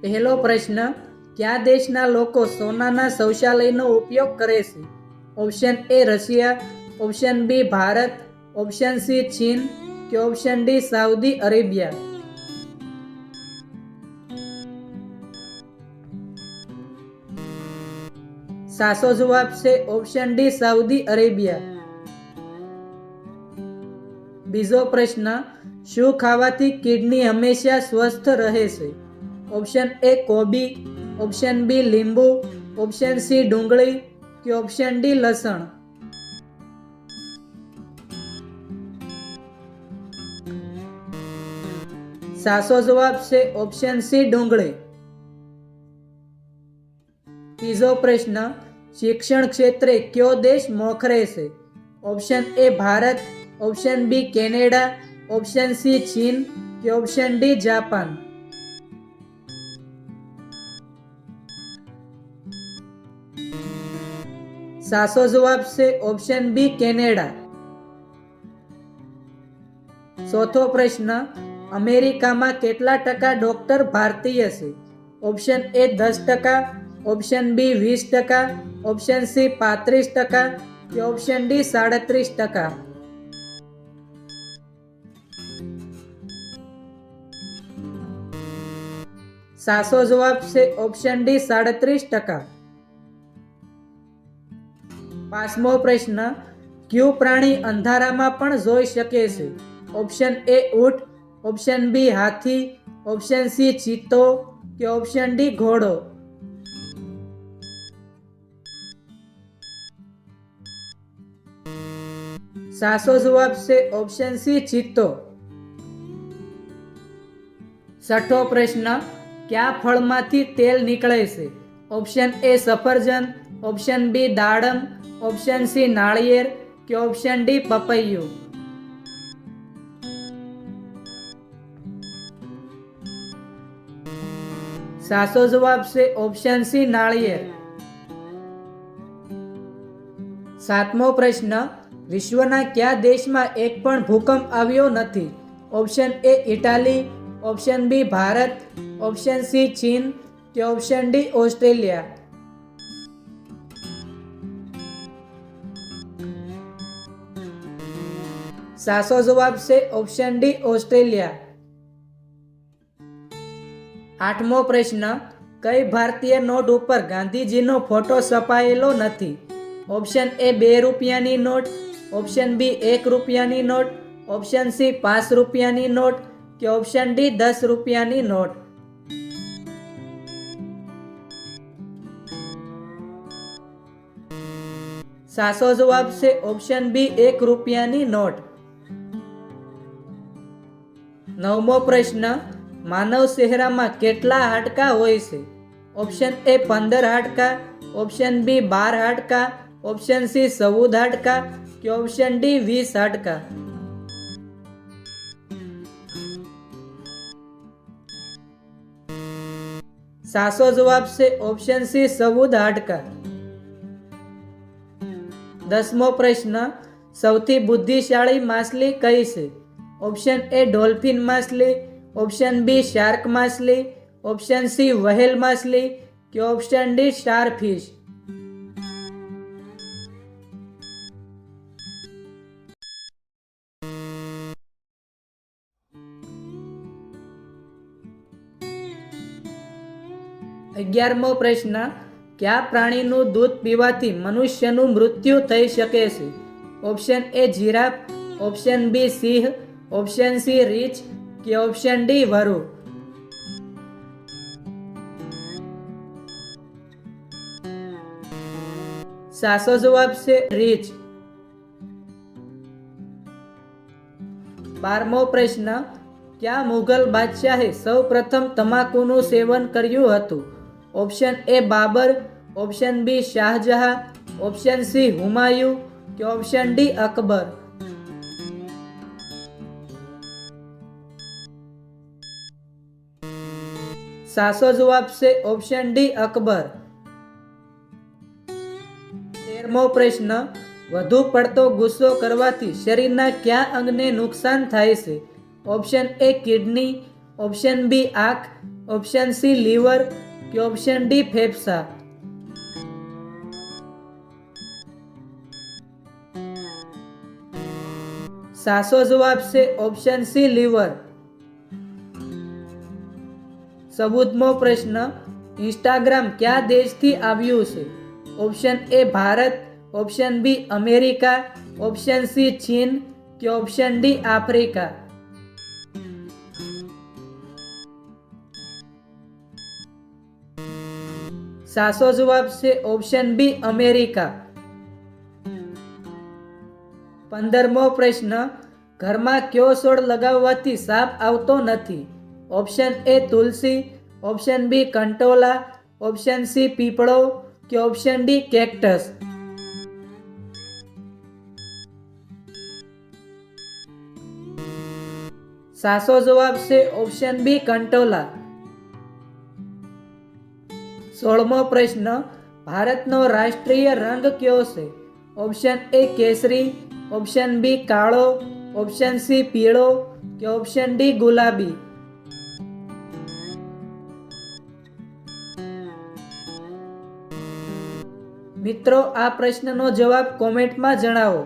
પહેલો પ્રશ્ન, કયા દેશના લોકો સોનાના શૌચાલયનો ઉપયોગ કરે છે? Option A Russia, option B Bharat, option C ચીન કે ઓપ્શન ડી સાઉદી અરેબિયા? સાચો જવાબ છે ઓપ્શન ડી સાઉદી અરેબિયા. બીજો પ્રશ્ન, શું ખાવાથી કિડની હંમેશા સ્વસ્થ રહે છે? ઓપ્શન એ કોબી, ઓપ્શન બી લીંબુ, ઓપ્શન સી ડુંગળી કે ઓપ્શન ડી લસણ? સાચો જવાબ છે ઓપ્શન સી ડુંગળી. ત્રીજો પ્રશ્ન, શિક્ષણ ક્ષેત્રે કયો દેશ મોખરે છે? Option A Bharat, option B Canada, option C ચીન કે ઓપ્શન ડી જાપાન? સાચો જવાબ છે ઓપ્શન બી કેનેડા. ચોથો પ્રશ્ન, અમેરિકામાં કેટલા ટકા ડોક્ટર ભારતીય છે? Option A 10%, option B 20%, option C 35% કે ઓપ્શન ડી 37%? સાચો જવાબ છે ઓપ્શન ડી 37%. પાંચમો પ્રશ્ન, કયું પ્રાણી અંધારામાં પણ જોઈ શકે છે? ઓપ્શન એ ઊંટ, ઓપ્શન બી હાથી, ઓપ્શન સી ચિત્તો કે ઓપ્શન ડી ઘોડો? સાચો જવાબ છે ઓપ્શન સી ચિત્તો. છઠ્ઠો પ્રશ્ન, કયા ફળમાંથી તેલ નીકળે છે? ઓપ્શન એ સફરજન, ઓપ્શન બી દાડમ, ઓપ્શન સી નાળિયેર કે ઓપ્શન ડી પપૈયું? સાચો જવાબ છે ઓપ્શન સી નાળિયેર. સાતમો પ્રશ્ન, વિશ્વના કયા દેશમાં એક પણ ભૂકંપ આવ્યો નથી? Option A Italy, option B Bharat, option C ચીન કે ઓપ્શન ડી ઓસ્ટ્રેલિયા? સાચો જવાબ છે ઓપ્શન ડી ઓસ્ટ્રેલિયા. આઠમો પ્રશ્ન, કઈ ભારતીય નોટ ઉપર ગાંધીજીનો ફોટો છપાયેલો નથી? ઓપ્શન એ 2 રૂપિયાની નોટ, ઓપ્શન બી 1 રૂપિયાની નોટ, ઓપ્શન સી 5 રૂપિયાની નોટ કે ઓપ્શન ડી 10 રૂપિયાની નોટ? સાચો જવાબ છે ઓપ્શન બી 1 રૂપિયાની નોટ. નવમો પ્રશ્ન, માનવ ચહેરામાં કેટલા હાડકાં હોય છે? ઓપ્શન એ 15 હાડકાં, ઓપ્શન બી 12 હાડકાં, ઓપ્શન સી 14 હાડકાં કે ઓપ્શન ડી 20 હાડકાં? સાચો જવાબ છે ઓપ્શન સી 14 હાડકાં. 10મો પ્રશ્ન, સૌથી બુદ્ધિશાળી માછલી કઈ છે? ઓપ્શન એ ડોલ્ફિન માછલી, ઓપ્શન બી શાર્ક માછલી, ઓપ્શન સી વ્હેલ માછલી કે ઓપ્શન ડી સ્ટારફિશ? અગિયારમો પ્રશ્ન, કયા પ્રાણીનું દૂધ પીવાથી મનુષ્યનું મૃત્યુ થઈ શકે છે? Option A giraffe, option B સિંહ, ઓપ્શન સી રીંછ કે ઓપ્શન ડી વરુ? સાચો જવાબ છે રીંછ. 12મો પ્રશ્ન, કયા મુઘલ બાદશાહે સૌ પ્રથમ તમાકુનું સેવન કર્યું હતું? Option A Babar, option B Shah Jahan, option C Humayun કે ઓપ્શન ડી અકબર? સાચો જવાબ છે ઓપ્શન ડી અકબર. 13મો પ્રશ્ન, વધુ પડતો ગુસ્સો કરવાથી શરીરના કયા અંગને નુકસાન થાય છે? Option A kidney, option B આંખ, ઓપ્શન સી લીવર કે ઓપ્શન ડી ફેફસા? સાચો જવાબ છે ઓપ્શન સી લીવર. 14મો પ્રશ્ન, ઇન્સ્ટાગ્રામ કયા દેશથી આવ્યું છે? Option A Bharat, option B America, option C ચીન કે ઓપ્શન ડી આફ્રિકા? સાચો જવાબ છે ઓપ્શન બી અમેરિકા. 15મો પ્રશ્ન, ઘરમાં કયો છોડ લગાવવાથી સાપ આવતો નથી? ઓપ્શન એ તુલસી, ઓપ્શન બી કંટોલા, ઓપ્શન સી પીપળો કે ઓપ્શન ડી કેક્ટસ? સાચો જવાબ છે ઓપ્શન બી કંટોલા. 16મો પ્રશ્ન, ભારતનો રાષ્ટ્રીય રંગ કયો છે? ઓપ્શન એ કેસરી, ઓપ્શન બી કાળો, ઓપ્શન સી પીળો કે ઓપ્શન ડી ગુલાબી? મિત્રો, આ પ્રશ્નનો જવાબ કોમેન્ટમાં જણાવો.